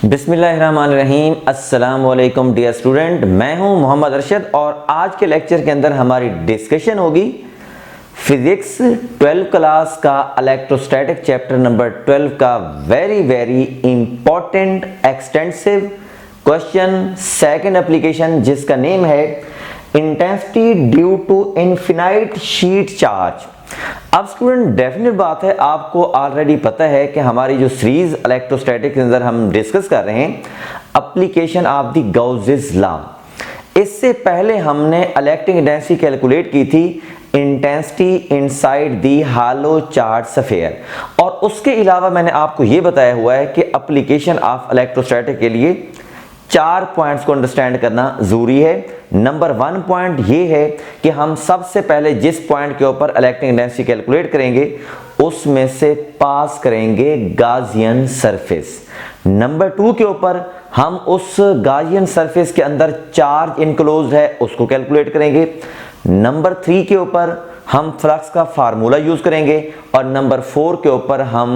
बिस्मिल्लाहिर्रहमानिर्रहीम। अस्सलाम वालेकुम डियर स्टूडेंट, मैं हूं मोहम्मद अरशद और आज के लेक्चर के अंदर हमारी डिस्कशन होगी फिजिक्स 12 क्लास का इलेक्ट्रोस्टैटिक चैप्टर नंबर 12 का very important extensive question second application, जिसका नेम है intensity due to infinite sheet charge. अब स्टूडेंट, डेफिनेट बात है, आपको ऑलरेडी पता है कि हमारी जो सीरीज इलेक्ट्रोस्टैटिक के अंदर हम डिस्कस कर रहे हैं एप्लीकेशन ऑफ द गाउसेस लॉ। इससे पहले हमने इलेक्ट्रिक इंटेंसिटी कैलकुलेट की थी intensity inside the hollow charge sphere, और उसके अलावा मैंने आपको यह बताया हुआ है कि एप्लीकेशन ऑफ इलेक्ट्रोस्टैटिक के लिए 4 पॉइंट्स को अंडरस्टैंड करना जरूरी है। नंबर 1 पॉइंट ये है कि हम सबसे पहले जिस पॉइंट के ऊपर इलेक्ट्रिक इंटेंसिटी कैलकुलेट करेंगे उसमें से पास करेंगे गाउसियन सरफेस। नंबर 2 के ऊपर हम उस गाउसियन सरफेस के अंदर चार्ज इनक्लोज्ड है उसको कैलकुलेट करेंगे। नंबर 3 के ऊपर हम फ्लक्स का फार्मूला यूज करेंगे और नंबर 4 के ऊपर हम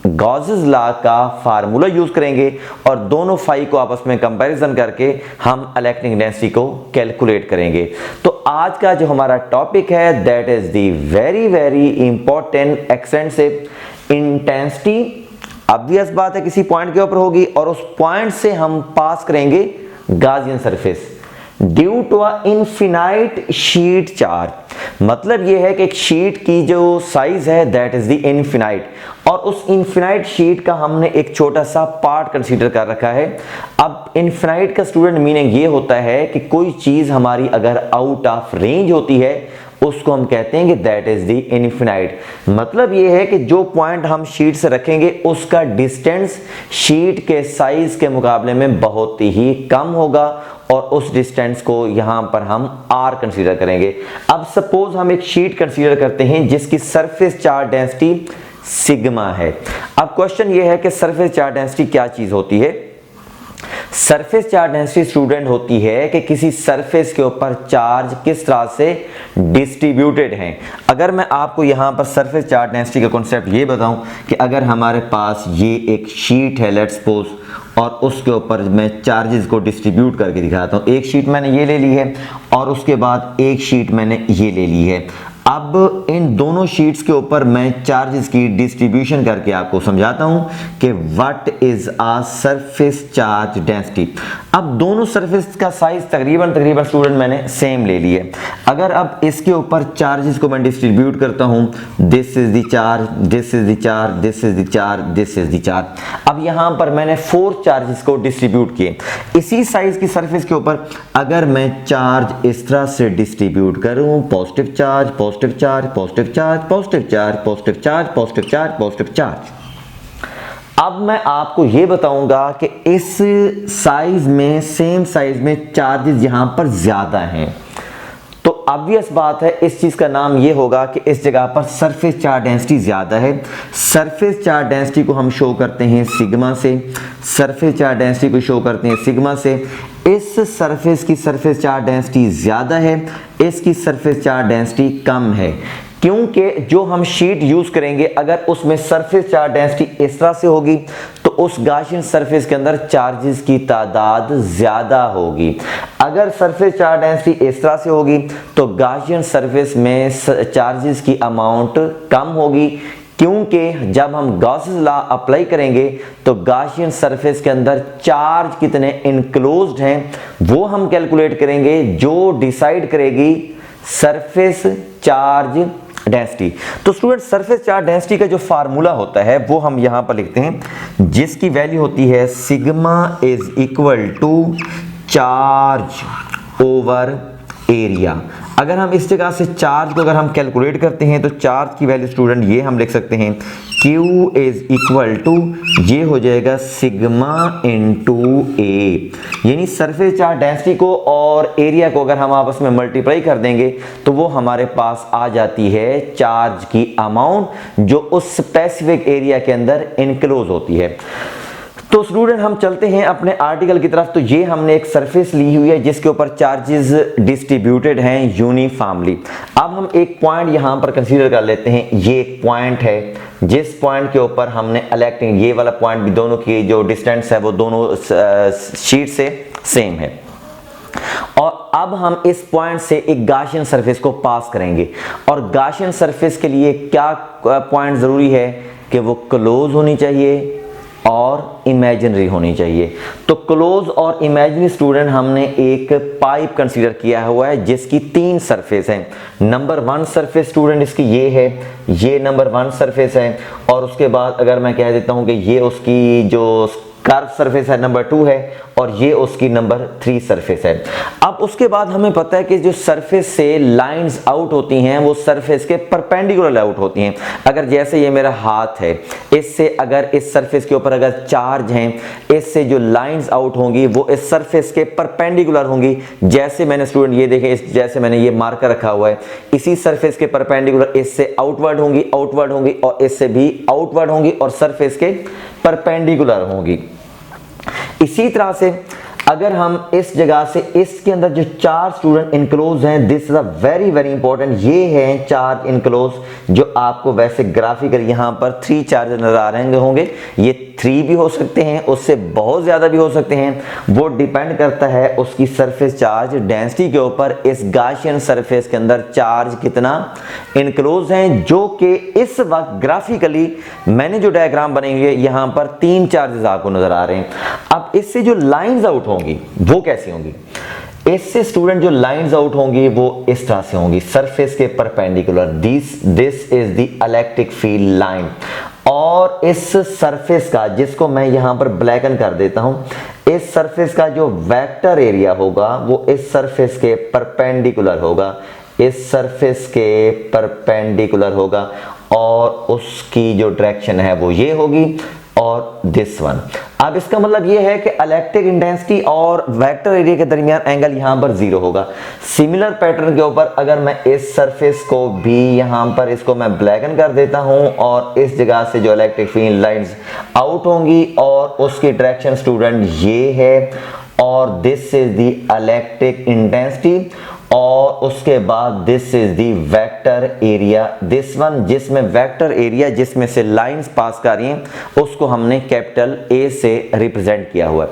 गॉसेस लॉ का फार्मूला यूज करेंगे और दोनों फाई को आपस में कंपैरिजन करके हम इलेक्ट्रिक इंटेंसिटी को कैलकुलेट करेंगे। तो आज का जो हमारा टॉपिक है that is the very important extensive intensity. Obvious बात है किसी पॉइंट के ऊपर होगी और उस पॉइंट से हम पास करेंगे Gaussian surface due to a infinite sheet charge. मतलब यह है कि एक शीट की जो साइज है दैट इज द इनफिनाइट, और उस इनफिनाइट शीट का हमने एक छोटा सा पार्ट कंसीडर कर रखा है। अब इनफिनाइट का स्टूडेंट मीनिंग ये होता है कि कोई चीज हमारी अगर आउट ऑफ रेंज होती है उसको हम कहते हैं कि दैट इज द इनफिनाइट। मतलब ये है कि जो पॉइंट हम शीट से रखेंगे उसका डिस्टेंस शीट के साइज के मुकाबले में बहुत ही कम होगा और उस डिस्टेंस को यहां पर हम r कंसीडर करेंगे। अब सपोज हम एक शीट कंसीडर करते हैं जिसकी सरफेस चार्ज डेंसिटी सिग्मा है। अब क्वेश्चन ये है कि सरफेस चार्ज डेंसिटी क्या चीज होती है। सरफेस चार्ज डेंसिटी स्टूडेंट होती है कि किसी सरफेस के ऊपर चार्ज किस तरह से डिस्ट्रीब्यूटेड हैं। अगर मैं आपको यहां पर सरफेस चार्ज डेंसिटी का कॉन्सेप्ट ये बताऊं कि अगर हमारे पास ये एक शीट है लेट्स सपोज, और उसके ऊपर मैं चार्जेस को डिस्ट्रीब्यूट करके दिखाता हूं। एक शीट मैंने ये ले ली है और उसके बाद एक शीट मैंने ये ले ली है। अब इन दोनों शीट्स के ऊपर मैं चार्जेस की डिस्ट्रीब्यूशन करके आपको समझाता हूं कि what is a surface charge density. अब दोनों सरफेस का साइज तकरीबन स्टूडेंट मैंने सेम ले ली है। अगर अब इसके ऊपर चार्जेस को मैं डिस्ट्रीब्यूट करता हूं, this is the charge, this is the charge, this is the charge, this is the charge. अब यहां पर मैंने 4 चार्जेस को डिस्ट्रीब्यूट किए। इसी साइज की सरफेस के ऊपर अगर मैं चार्ज इस तरह से डिस्ट्रीब्यूट करूं, positive charge, positive charge, positive charge, positive charge, positive charge, positive charge, positive charge. अब मैं आपको यह बताऊंगा कि इस साइज में, सेम साइज में चार्जेस यहां पर ज्यादा हैं, तो ऑब्वियस बात है इस चीज का नाम ये होगा कि इस जगह पर सरफेस चार्ज डेंसिटी ज्यादा है। सरफेस चार्ज डेंसिटी को हम शो करते हैं सिग्मा से, सरफेस चार्ज डेंसिटी को शो करते हैं सिग्मा से। इस सरफेस की सरफेस चार्ज डेंसिटी ज्यादा है, इसकी सरफेस चार्ज डेंसिटी कम है, क्योंकि जो हम शीट यूज करेंगे अगर उसमें सरफेस चार्ज डेंसिटी इस तरह से होगी तो उस गाउसियन सरफेस के अंदर चार्जेस की तादाद ज्यादा होगी। अगर सरफेस चार्ज डेंसिटी इस तरह से होगी तो गाउसियन सरफेस में चार्जेस की अमाउंट कम होगी, क्योंकि जब हम गॉसेस लॉ अप्लाई करेंगे तो गाउसियन सरफेस के अंदर चार्ज कितने इनक्लोज्ड हैं वो हम कैलकुलेट करेंगे, जो डिसाइड करेगी सरफेस चार्ज डेंसिटी। तो स्टूडेंट, सरफेस चार्ज डेंसिटी का जो फार्मूला होता है वो हम यहां पर लिखते हैं, जिसकी वैल्यू होती है sigma is equal to charge over area. अगर हम इस जगह से चार्ज को अगर हम कैलकुलेट करते हैं तो चार्ज की वैल्यू स्टूडेंट ये हम लिख सकते हैं Q इज इक्वल टू, ये हो जाएगा सिग्मा इंटू ए, यानी सरफेस चार्ज डेंसिटी को और एरिया को अगर हम आपस में मल्टीप्लाई कर देंगे तो वो हमारे पास आ जाती है चार्ज की अमाउंट जो उस स्पेसिफिक एरिया के अंदर इनक्लोज होती है। तो स्टूडेंट, हम चलते हैं अपने आर्टिकल की तरफ। तो ये हमने एक सरफेस ली हुई है जिसके ऊपर चार्जेस डिस्ट्रीब्यूटेड हैं यूनिफॉर्मली। अब हम एक पॉइंट यहां पर कंसीडर कर लेते हैं, ये एक पॉइंट है जिस पॉइंट के ऊपर हमने इलेक्ट्रिक, ये वाला पॉइंट भी दोनों की जो डिस्टेंस है वो दोनों शीट से सेम है। और अब हम इस पॉइंट से एक गाशियन सरफेस को पास करेंगे, और गाशियन सरफेस के लिए क्या पॉइंट जरूरी है कि वो क्लोज होनी चाहिए और इमेजिनरी होनी चाहिए। तो क्लोज और इमेजिनरी स्टूडेंट हमने एक पाइप कंसीडर किया हुआ है जिसकी 3 सरफेस हैं। नंबर 1 सरफेस स्टूडेंट इसकी ये है, ये नंबर 1 सरफेस है, और उसके बाद अगर मैं कह देता हूं कि ये उसकी जो कर्व सरफेस है नंबर 2 है, और ये उसकी नंबर 3 सरफेस है। अब उसके बाद हमें पता है कि जो सरफेस से लाइंस आउट होती हैं वो सरफेस के परपेंडिकुलर आउट होती हैं। अगर जैसे ये मेरा हाथ है, इससे अगर इस सरफेस के ऊपर अगर चार्ज हैं, इससे जो लाइंस आउट होंगी वो इस सरफेस के परपेंडिकुलर होंगी। जैसे मैंने स्टूडेंट ये देखें, जैसे मैंने ये मार्कर रखा हुआ है, इसी सरफेस के परपेंडिकुलर इससे आउटवर्ड होंगी, आउटवर्ड होंगी, और इससे भी आउटवर्ड होंगी, और सरफेस के परपेंडिकुलर होंगी। इसी तरह से अगर हम इस जगह से इसके अंदर जो 4 स्टूडेंट इनक्लोज हैं, this is a very very important, ये हैं 4 इनक्लोज जो आपको वैसे ग्राफिकल यहां पर 3 चार्ज नजर आ रहे होंगे। ये 3 भी हो सकते हैं, उससे बहुत ज्यादा भी हो सकते हैं, वो डिपेंड करता है उसकी सरफेस चार्ज डेंसिटी के ऊपर। इस गाशियन सरफेस के अंदर चार्ज कितना इनक्लोज हैं, जो कि इस वक्त ग्राफिकली मैंने जो डायग्राम बनेंगे यहां पर 3 चार्जेस आपको नजर आ रहे हैं। अब इससे जो लाइंस आउट होंगी वो कैसी होंगी? इससे स्टूडेंट जो लाइंस आउट होंगी वो इस तरह से होंगी, सरफेस के perpendicular. This is the electric field line, और इस सरफेस का, जिसको मैं यहां पर ब्लैकन कर देता हूं, इस सरफेस का जो वेक्टर एरिया होगा वो इस सरफेस के परपेंडिकुलर होगा, इस सरफेस के परपेंडिकुलर होगा, और उसकी जो डायरेक्शन है वो ये होगी, और दिस वन। अब इसका मतलब ये है कि इलेक्ट्रिक इंटेंसिटी और वेक्टर एरिया के दरमियान एंगल यहां पर 0 होगा। सिमिलर पैटर्न के ऊपर अगर मैं इस सरफेस को भी यहां पर इसको मैं ब्लैकन कर देता हूं, और इस जगह से जो इलेक्ट्रिक फील्ड लाइंस आउट होंगी और उसकी डायरेक्शन स्टूडेंट ये है, और this is the electric intensity, और उसके बाद this is the vector area, this one, जिसमें वेक्टर एरिया जिसमें से लाइंस पास कर रही हैं उसको हमने कैपिटल ए से रिप्रेजेंट किया हुआ है।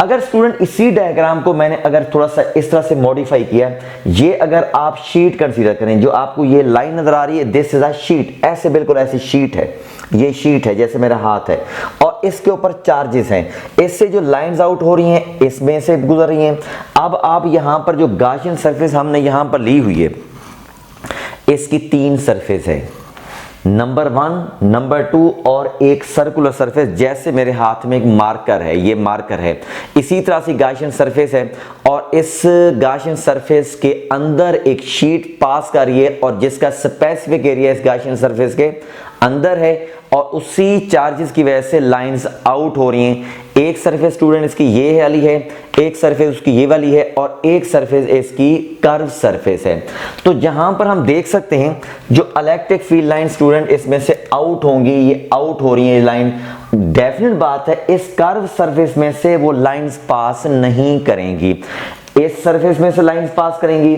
अगर स्टूडेंट इसी डायग्राम को मैंने अगर थोड़ा सा इस तरह से मॉडिफाई किया, ये अगर आप शीट कंसीडर करें, जो आपको ये लाइन नजर आ रही है, दिस इज अ शीट, ऐसे बिल्कुल ऐसी शीट है, ये शीट है जैसे मेरा हाथ है, और इसके ऊपर चार्जेस हैं, इससे जो लाइंस आउट हो रही हैं इसमें से गुजर रही हैं। अब आप यहां पर जो गाशियन सरफेस हमने यहां पर ली हुई है, इसकी 3 सरफेस है, नंबर 1, नंबर 2 और एक सर्कुलर सरफेस, जैसे मेरे हाथ में एक मार्कर है, ये मार्कर है। इसी तरह से गाशियन सरफेस है, और इस गाशियन सरफेस के अंदर एक शीट पास कर रही है, और जिसका स्पेसिफिक एरिया इस गाशियन सरफेस के अंदर है, और उसी चार्जेस की वजह से लाइंस आउट हो रही हैं। एक सरफेस स्टूडेंट इसकी ये वाली है, एक सरफेस उसकी ये वाली है, और एक सरफेस इसकी कर्व सरफेस है। तो जहां पर हम देख सकते हैं जो इलेक्ट्रिक फील्ड लाइन स्टूडेंट इसमें से आउट होंगी, ये आउट हो रही है लाइन, डेफिनेट बात है इस कर्व सरफेस में से वो लाइंस पास नहीं करेंगी। इस सरफेस में से लाइंस पास करेंगी,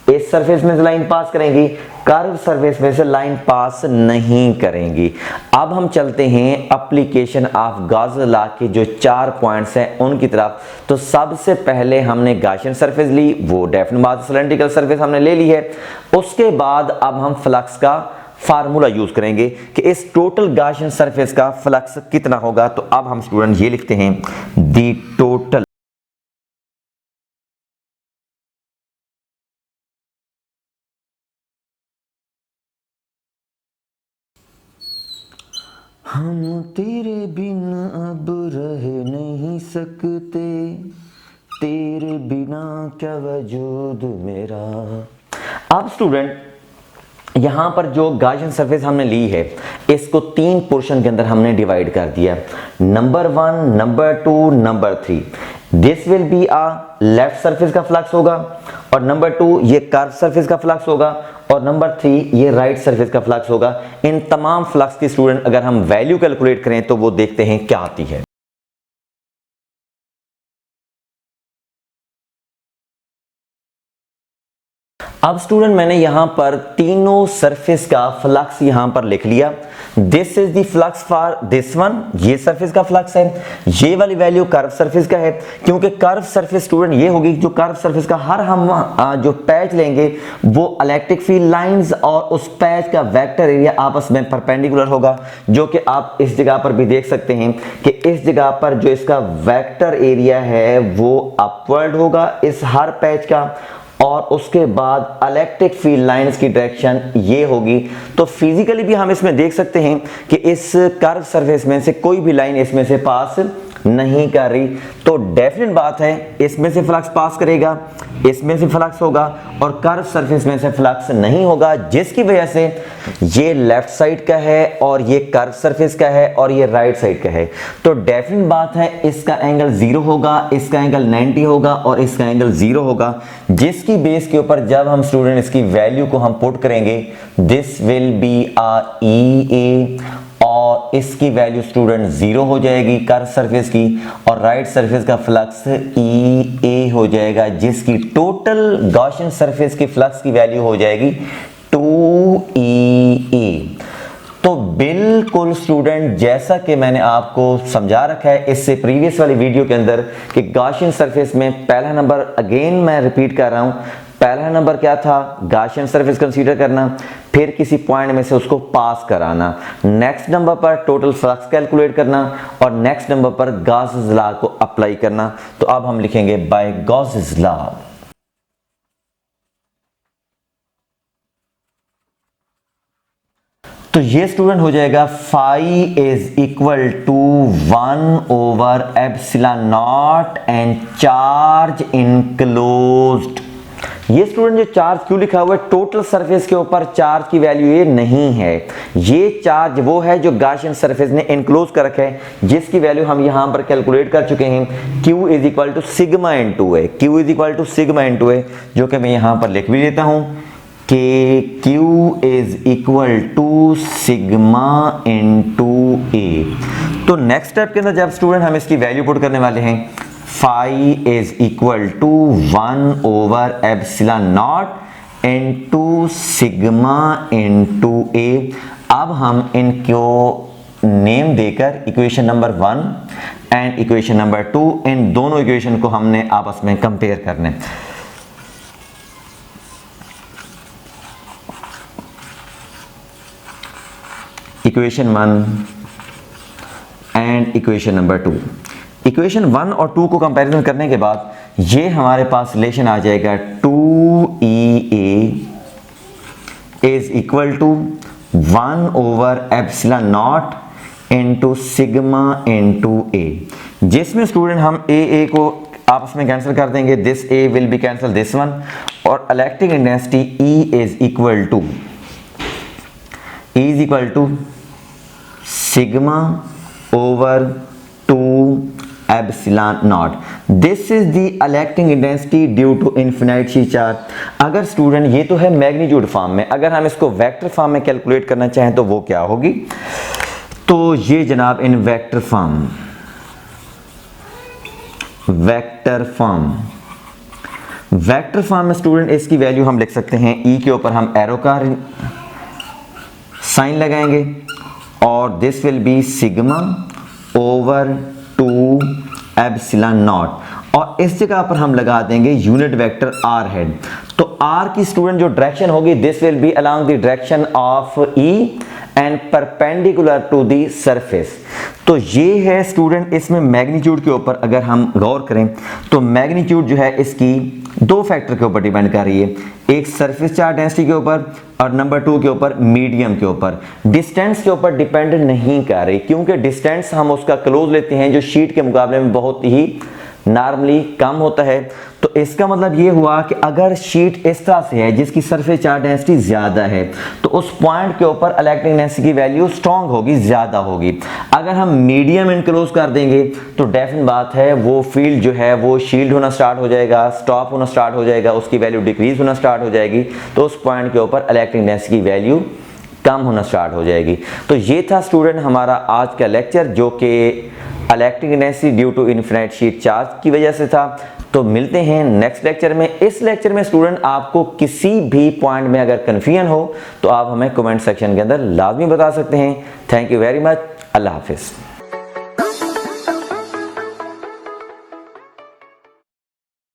इस सरफेस में से लाइन पास करेंगी, कर्व सरफेस में से लाइन पास नहीं करेंगी। अब हम चलते हैं एप्लीकेशन ऑफ गॉस लॉ के जो 4 पॉइंट्स हैं उनकी तरफ। तो सबसे पहले हमने गाशियन सरफेस ली, वो डेफिनेट बात सिलेंड्रिकल सरफेस हमने ले ली है। उसके बाद अब हम फ्लक्स का फार्मूला यूज करेंगे कि इस टोटल गाशियन सरफेस का फ्लक्स कितना होगा। तो अब हम स्टूडेंट ये लिखते हैं, दी टोटल हम तेरे बिन अब रह नहीं सकते, तेरे बिना क्या वजूद मेरा। अब स्टूडेंट यहां पर जो गाशियन सरफेस हमने ली है इसको 3 पोर्शन के अंदर हमने डिवाइड कर दिया, number 1, number 2, number 3। This will be a left surface का फ्लक्स होगा, और नंबर 2 ये कर्व सरफेस का फ्लक्स होगा, और नंबर 3 ये राइट सरफेस का फ्लक्स होगा। इन तमाम फ्लक्स की स्टूडेंट अगर हम वैल्यू कैलकुलेट करें तो वो देखते हैं क्या आती है। अब स्टूडेंट मैंने यहां पर तीनों सरफेस का फ्लक्स यहां पर लिख लिया। This is the flux for this one, ये सरफेस का फ्लक्स है, ये वाली वैल्यू कर्व सरफेस का है, क्योंकि कर्व सरफेस स्टूडेंट ये होगी जो कर्व सरफेस का हर हम जो पैच लेंगे वो इलेक्ट्रिक फील्ड लाइंस और उस पैच का वेक्टर एरिया आपस में परपेंडिकुलर होगा, जो कि आप इस जगह पर भी देख सकते हैं कि इस जगह पर जो इसका वेक्टर एरिया है वो अपवर्ड होगा इस हर पैच का, और उसके बाद इलेक्ट्रिक फील्ड लाइंस की डायरेक्शन ये होगी। तो फिजिकली भी हम इसमें देख सकते हैं कि इस कर्व सरफेस में से कोई भी लाइन इसमें से पास नहीं कर रही, तो डेफिनेट बात है इसमें से फ्लक्स पास करेगा, इसमें से फ्लक्स होगा और कर्व सरफेस में से फ्लक्स नहीं होगा, जिसकी वजह से ये लेफ्ट साइड का है और ये कर्व सरफेस का है और ये राइट साइड का है। तो डेफिनेट बात है इसका एंगल 0 होगा, इसका एंगल 90 होगा और इसका एंगल 0 होगा, जिसकी बेस के ऊपर जब हम स्टूडेंट इसकी वैल्यू को हम पुट करेंगे this will be a EA, और इसकी वैल्यू स्टूडेंट 0 हो जाएगी कर्व सरफेस की, और राइट सरफेस का फ्लक्स EA हो जाएगा, जिसकी टोटल गॉसियन सरफेस की फ्लक्स की वैल्यू हो जाएगी 2EA। तो बिल्कुल स्टूडेंट जैसा कि मैंने आपको समझा रखा है इससे प्रीवियस वाली वीडियो के अंदर कि गॉसियन सरफेस में पहला नंबर, अगेन मैं रिपीट कर रहा हूं, पहला नंबर क्या था, गॉसियन सरफेस कंसीडर करना, फिर किसी पॉइंट में से उसको पास कराना, नेक्स्ट नंबर पर टोटल फ्लक्स कैलकुलेट करना, और नेक्स्ट नंबर पर गॉसेस लॉ को अप्लाई करना। तो अब हम लिखेंगे बाय गॉसेस लॉ। तो ये स्टूडेंट हो जाएगा phi is equal to 1 over epsilon not and charge enclosed. ये स्टूडेंट जो चार्ज क्यों लिखा हुआ है, टोटल सरफेस के ऊपर चार्ज की वैल्यू ये नहीं है, ये चार्ज वो है जो गॉसियन सरफेस ने इनक्लोज कर रखा है, जिसकी वैल्यू हम यहां पर कैलकुलेट कर चुके हैं। Q is equal to sigma into है, Q is equal to sigma into है, जो कि मैं यहां पर लिख भी देता हूं कि Q is equal to sigma into A। तो नेक्स्ट स्टेप के अंदर जब स्टूडेंट हम इसकी वैल्यू पुट करने वाले हैं, phi is equal to 1 over epsilon not into sigma into A। अब हम इनको नेम देकर equation number 1 and equation number 2, इन दोनों इक्वेशन को हमने आपस में कंपेयर करना है। Equation 1 and equation number 2, equation 1 और 2 को कंपैरिजन करने के बाद ये हमारे पास रिलेशन आ जाएगा 2EA is equal to 1 over epsilon not into sigma into A, जिसमें स्टूडेंट हम AA को आपस में कैंसिल कर देंगे, this A will be cancel this one, और electric intensity E is equal to sigma over 2 epsilon not. This is the electric intensity due to infinite sheet charge. अगर student ये तो है मैग्नीट्यूड फॉर्म में, अगर हम इसको वेक्टर फॉर्म में कैलकुलेट करना चाहें तो वो क्या होगी, तो ये जनाब इन वेक्टर फॉर्म में स्टूडेंट इसकी वैल्यू हम लिख सकते हैं, E के ऊपर हम एरो का साइन लगाएंगे और this will be sigma over 2 epsilon not, और इस जगह पर हम लगा देंगे यूनिट वेक्टर R हेड। तो R की स्टूडेंट जो डायरेक्शन होगी this will be along the direction of E and perpendicular to the surface. तो ये है स्टूडेंट इसमें मैग्नीट्यूड के ऊपर अगर हम गौर करें तो मैग्नीट्यूड जो है इसकी दो फैक्टर के ऊपर डिपेंड कर रही है, एक सरफेस चार्ज डेंसिटी के ऊपर और नंबर 2 के ऊपर मीडियम के ऊपर। डिस्टेंस के ऊपर डिपेंड नहीं कर रही, क्योंकि डिस्टेंस हम उसका क्लोज लेते हैं जो शीट के मुकाबले में बहुत ही नॉर्मली कम होता है। तो इसका मतलब ये हुआ कि अगर शीट इस तरह से है जिसकी सरफेस चार्ज डेंसिटी ज्यादा है तो उस पॉइंट के ऊपर इलेक्ट्रिक डेंसिटी की वैल्यू स्ट्रांग होगी, ज्यादा होगी। अगर हम मीडियम इनक्लोज कर देंगे तो डेफिनेट बात है वो फील्ड जो है वो शील्ड होना स्टार्ट हो जाएगा, स्टॉप होना स्टार्ट हो जाएगा, उसकी वैल्यू डिक्रीज होना स्टार्ट हो जाएगी, तो उस पॉइंट के ऊपर इलेक्ट्रिक डेंसिटी की वैल्यू कम होना स्टार्ट हो जाएगी। तो ये था स्टूडेंट हमारा आज का लेक्चर, जो कि electric intensity due to infinite sheet charge की वजह से था। तो मिलते हैं नेक्स्ट लेक्चर में। इस लेक्चर में स्टूडेंट आपको किसी भी पॉइंट में अगर कन्फ्यूजन हो तो आप हमें कमेंट सेक्शन के अंदर लाजमी बता सकते हैं। Thank you very much. अल्लाह हाफिज़।